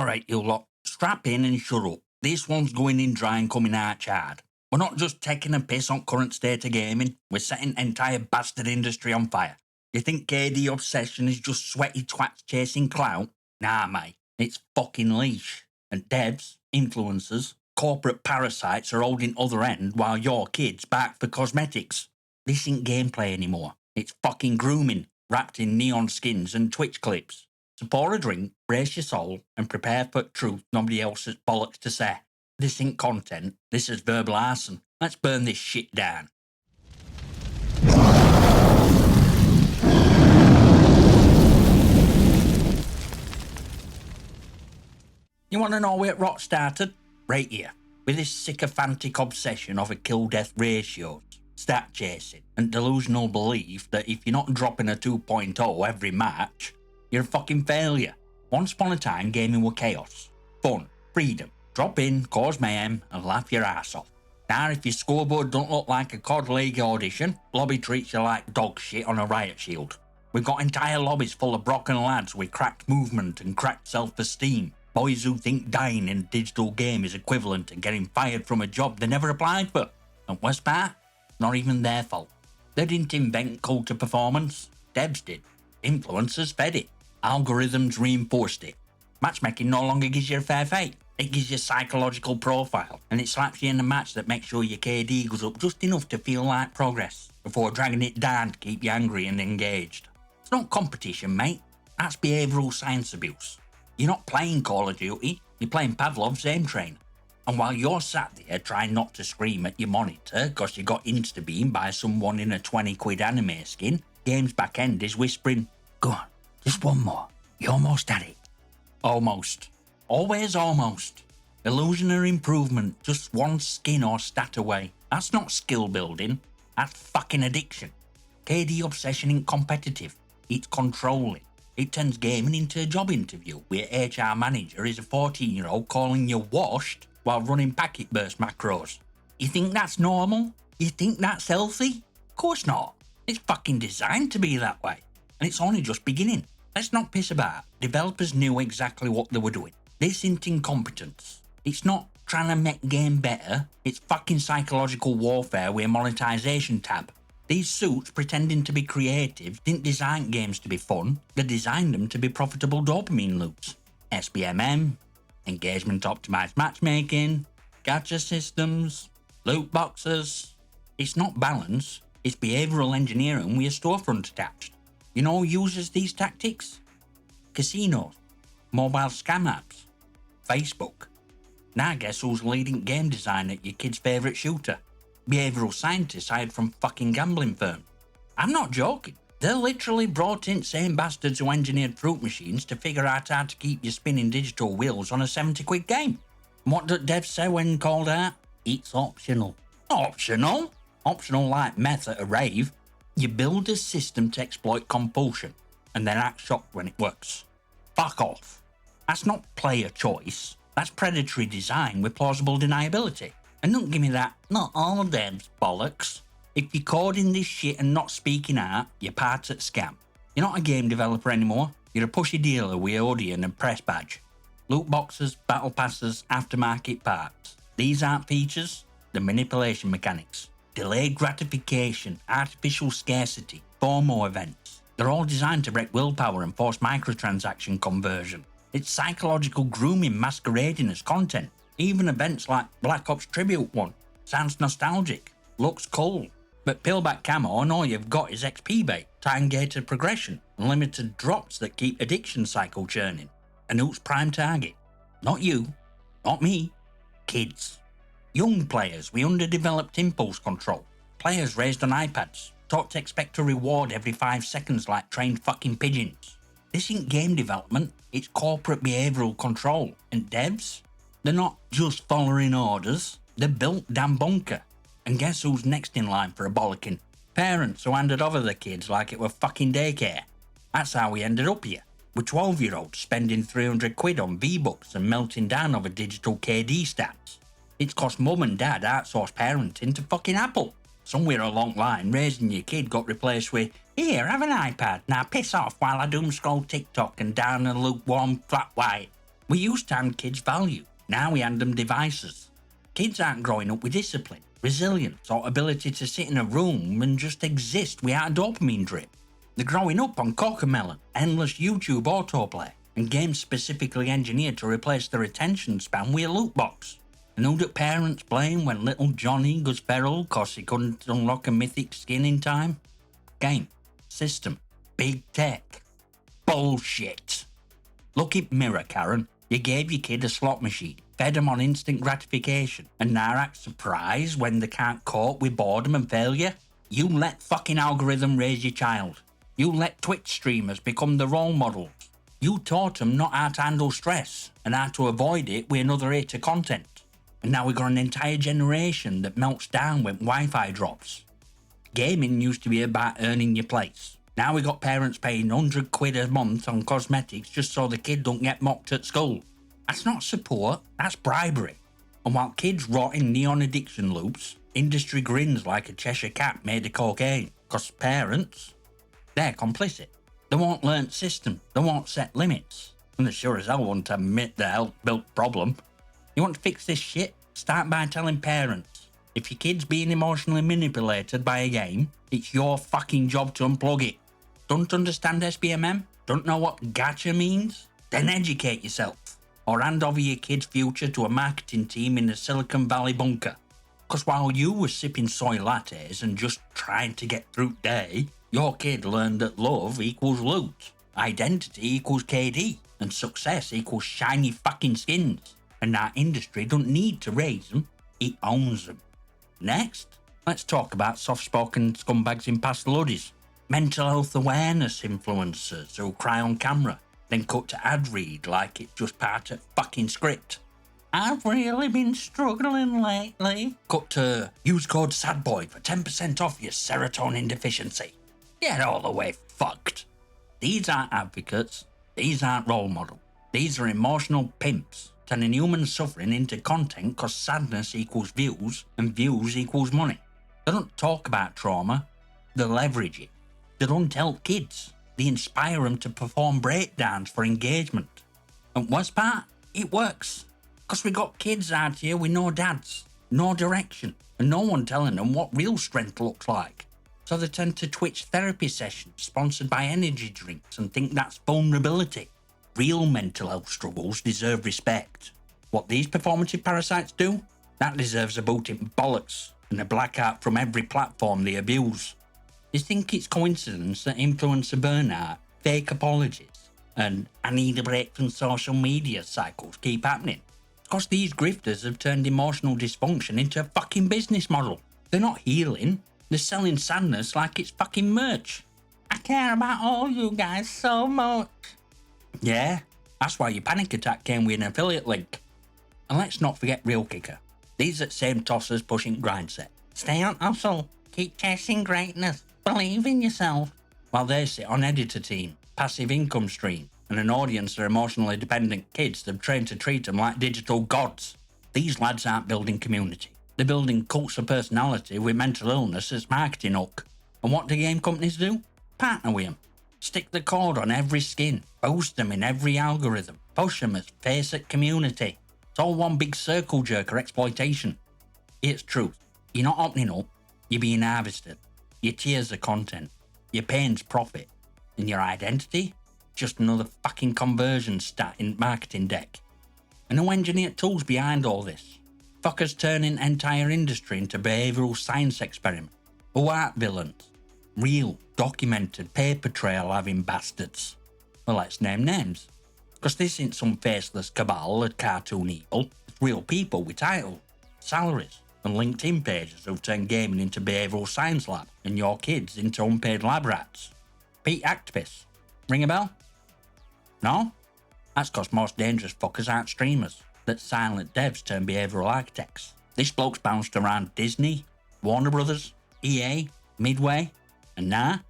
Alright, you lot, strap in and shut up. This one's going in dry and coming out hard. We're not just taking a piss on current state of gaming, we're setting the entire bastard industry on fire. You think KD obsession is just sweaty twats chasing clout? Nah, mate, it's fucking leash. And devs, influencers, corporate parasites are holding other end while your kids bark for cosmetics. This ain't gameplay anymore. It's fucking grooming, wrapped in neon skins and Twitch clips. So pour a drink, brace your soul, and prepare for truth nobody else has bollocks to say. This ain't content, this is verbal arson. Let's burn this shit down. You want to know where it rot started? Right here, with this sycophantic obsession over kill-death ratios, stat chasing, and delusional belief that if you're not dropping a 2.0 every match, you're a fucking failure. Once upon a time, gaming were chaos, fun, freedom. Drop in, cause mayhem, and laugh your ass off. Now, if your scoreboard don't look like a COD League audition, lobby treats you like dog shit on a riot shield. We've got entire lobbies full of broken lads with cracked movement and cracked self-esteem. Boys who think dying in a digital game is equivalent to getting fired from a job they never applied for. And worst part? Not even their fault. They didn't invent cult of performance. Devs did. Influencers fed it. Algorithms reinforced it. Matchmaking no longer gives you a fair fight. It gives you a psychological profile, and it slaps you in a match that makes sure your KD goes up just enough to feel like progress, before dragging it down to keep you angry and engaged. It's not competition, mate. That's behavioural science abuse. You're not playing Call of Duty, you're playing Pavlov's aim train. And while you're sat there trying not to scream at your monitor because you got insta-beamed by someone in a 20 quid anime skin, game's back end is whispering, "Go on, just one more. You're almost at it." Almost. Always almost. Illusionary improvement, just one skin or stat away. That's not skill building, that's fucking addiction. KD obsession ain't competitive, it's controlling. It turns gaming into a job interview where HR manager is a 14-year-old calling you washed while running packet burst macros. You think that's normal? You think that's healthy? Of course not. It's fucking designed to be that way. And it's only just beginning. Let's not piss about. Developers knew exactly what they were doing. This ain't incompetence. It's not trying to make game better, it's fucking psychological warfare with a monetization tab. These suits pretending to be creative didn't design games to be fun, they designed them to be profitable dopamine loops. SBMM, engagement optimized matchmaking, gacha systems, loot boxes. It's not balance, it's behavioural engineering with a storefront attached. You know who uses these tactics? Casinos, mobile scam apps, Facebook. Now guess who's leading game design at your kid's favourite shooter? Behavioural scientists hired from fucking gambling firms. I'm not joking. They're literally brought in same bastards who engineered fruit machines to figure out how to keep you spinning digital wheels on a 70 quid game. And what did devs say when called out? It's optional. Optional? Optional like meth at a rave. You build a system to exploit compulsion, and then act shocked when it works. Fuck off. That's not player choice, that's predatory design with plausible deniability. And don't give me that, not all devs bollocks. If you're coding this shit and not speaking out, you're part at scam. You're not a game developer anymore, you're a pushy dealer with Odeon and press badge. Loot boxes, battle passes, aftermarket parts. These aren't features, they're manipulation mechanics. Delayed gratification, artificial scarcity, FOMO events. They're all designed to break willpower and force microtransaction conversion. It's psychological grooming masquerading as content. Even events like Black Ops Tribute 1 sounds nostalgic, looks cool. But pillback camo and all you've got is XP bait, time-gated progression, and limited drops that keep addiction cycle churning. And who's prime target? Not you, not me, kids. Young players with underdeveloped impulse control. Players raised on iPads, taught to expect a reward every 5 seconds like trained fucking pigeons. This ain't game development, it's corporate behavioural control. And devs? They're not just following orders, they're built damn bunker. And guess who's next in line for a bollocking? Parents who handed over their kids like it were fucking daycare. That's how we ended up here, with 12-year-olds spending 300 quid on V-Bucks and melting down over digital KD stats. It's cost mum and dad outsourced parenting to fucking Apple. Somewhere along the line, raising your kid got replaced with, "Here, have an iPad, now piss off while I doom scroll TikTok and down a lukewarm flat white." We used to hand kids value, now we hand them devices. Kids aren't growing up with discipline, resilience, or ability to sit in a room and just exist without a dopamine drip. They're growing up on Cocomelon, endless YouTube autoplay, and games specifically engineered to replace their attention span with a loot box. And who do parents blame when little Johnny goes feral cause he couldn't unlock a mythic skin in time? Game, system, big tech. Bullshit. Look at Mirror, Karen. You gave your kid a slot machine, fed them on instant gratification, and now act surprised when they can't cope with boredom and failure? You let fucking algorithm raise your child. You let Twitch streamers become the role models. You taught them not how to handle stress and how to avoid it with another hit of content. And now we've got an entire generation that melts down when Wi-Fi drops. Gaming used to be about earning your place. Now we got parents paying £100 a month on cosmetics just so the kid don't get mocked at school. That's not support, that's bribery. And while kids rot in neon addiction loops, industry grins like a Cheshire cat made of cocaine. Cause parents, they're complicit. They won't learn system, they won't set limits. And they sure as hell won't admit the health-built problem. You want to fix this shit? Start by telling parents, if your kid's being emotionally manipulated by a game, it's your fucking job to unplug it. Don't understand SBMM? Don't know what gacha means? Then educate yourself. Or hand over your kid's future to a marketing team in a Silicon Valley bunker. Cause while you were sipping soy lattes and just trying to get through day, your kid learned that love equals loot, identity equals KD, and success equals shiny fucking skins. And that industry don't need to raise them, it owns them. Next, let's talk about soft-spoken scumbags in pastel hoodies. Mental health awareness influencers who cry on camera, then cut to ad read like it's just part of fucking script. I've really been struggling lately. Cut to use code SADBOY for 10% off your serotonin deficiency. Get all the way fucked. These aren't advocates, these aren't role models. These are emotional pimps, turning human suffering into content cause sadness equals views and views equals money. They don't talk about trauma, they leverage it. They don't help kids, they inspire them to perform breakdowns for engagement. And worst part, it works. Cause we got kids out here with no dads, no direction, and no one telling them what real strength looks like. So they tend to Twitch therapy sessions sponsored by energy drinks and think that's vulnerability. Real mental health struggles deserve respect. What these performative parasites do, that deserves a boot in bollocks and a blackout from every platform they abuse. You think it's coincidence that influencer burnout, fake apologies, and I need a break from social media cycles keep happening? It's because these grifters have turned emotional dysfunction into a fucking business model. They're not healing, they're selling sadness like it's fucking merch. I care about all you guys so much. Yeah, that's why your panic attack came with an affiliate link. And let's not forget real kicker. These are the same tossers pushing grind set. Stay on hustle, keep chasing greatness, believe in yourself. While they sit on editor team, passive income stream, and an audience of emotionally dependent kids they've trained to treat them like digital gods. These lads aren't building community. They're building cults of personality with mental illness as marketing hook. And what do game companies do? Partner with them. Stick the code on every skin, boost them in every algorithm, push them as face at community. It's all one big circle jerker exploitation. It's truth. You're not opening up, you're being harvested. Your tears are content, your pain's profit, and your identity? Just another fucking conversion stat in marketing deck. And who engineered tools behind all this? Fuckers turning entire industry into behavioural science experiment. Who art villains? Real, documented, paper trail having bastards. Well, let's name names. Because this ain't some faceless cabal of cartoon evil. It's real people with titles, salaries, and LinkedIn pages who've turned gaming into behavioural science lab and your kids into unpaid lab rats. Pete activists. Ring a bell? No? That's because most dangerous fuckers aren't streamers. That silent devs turn behavioural architects. This bloke's bounced around Disney, Warner Brothers, EA, Midway, and now,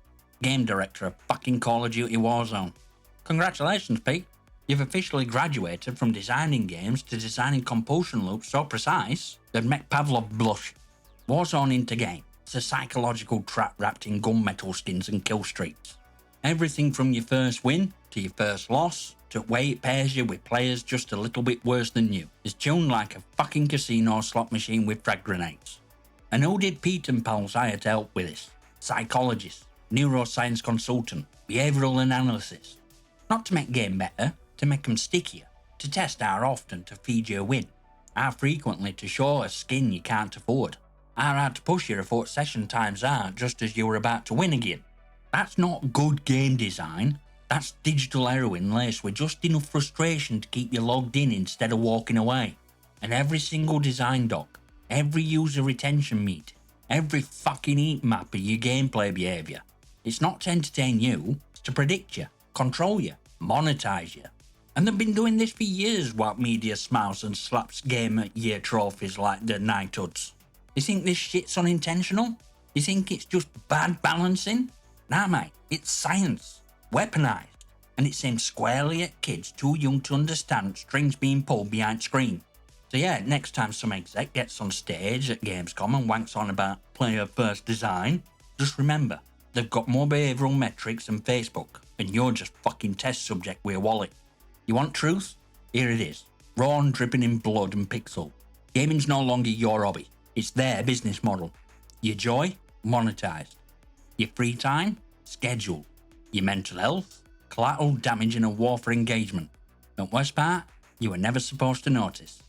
game director of fucking Call of Duty Warzone. Congratulations, Pete. You've officially graduated from designing games to designing compulsion loops so precise they'd make Pavlov blush. Warzone into game. It's a psychological trap wrapped in gunmetal skins and kill streaks. Everything from your first win to your first loss to way it pairs you with players just a little bit worse than you is tuned like a fucking casino slot machine with frag grenades. And who did Pete and pals hire to help with this? Psychologist, neuroscience consultant, behavioural analysis. Not to make game better, to make them stickier, to test how often to feed you a win, how frequently to show a skin you can't afford, how hard to push you if session times out just as you were about to win again. That's not good game design, that's digital heroin laced with just enough frustration to keep you logged in instead of walking away. And every single design doc, every user retention meeting, every fucking heat map of your gameplay behaviour, it's not to entertain you, it's to predict you, control you, monetize you. And they've been doing this for years while media smiles and slaps game at year trophies like the knighthoods. You think this shit's unintentional? You think it's just bad balancing? Nah mate, it's science, weaponised, and it's aimed squarely at kids too young to understand strings being pulled behind screen. So yeah, next time some exec gets on stage at Gamescom and wanks on about player first design, just remember, they've got more behavioural metrics than Facebook, and you're just fucking test subject with a wallet. You want truth? Here it is. Raw and dripping in blood and pixel. Gaming's no longer your hobby. It's their business model. Your joy? Monetised. Your free time? Scheduled. Your mental health? Collateral damage in a war for engagement. And worst part? You were never supposed to notice.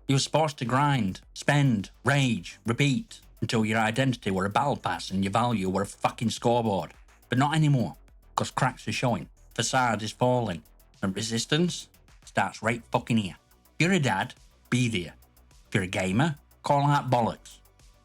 You were supposed to grind, spend, rage, repeat, until your identity were a battle pass and your value were a fucking scoreboard. But not anymore, because cracks are showing, facade is falling, and resistance starts right fucking here. If you're a dad, be there. If you're a gamer, call out bollocks.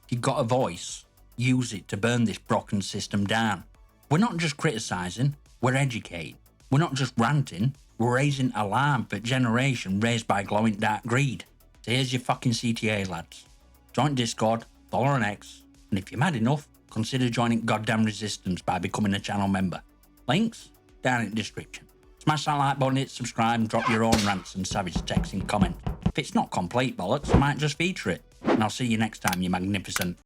If you've got a voice, use it to burn this broken system down. We're not just criticising, we're educating. We're not just ranting, we're raising alarm for a generation raised by glowing dark greed. So here's your fucking CTA lads. Join Discord, follow on X, and if you're mad enough, consider joining Goddamn Resistance by becoming a channel member. Links down in the description. Smash that like button, hit subscribe, and drop your own rants and savage texts in comment. If it's not complete bollocks, I might just feature it. And I'll see you next time, you magnificent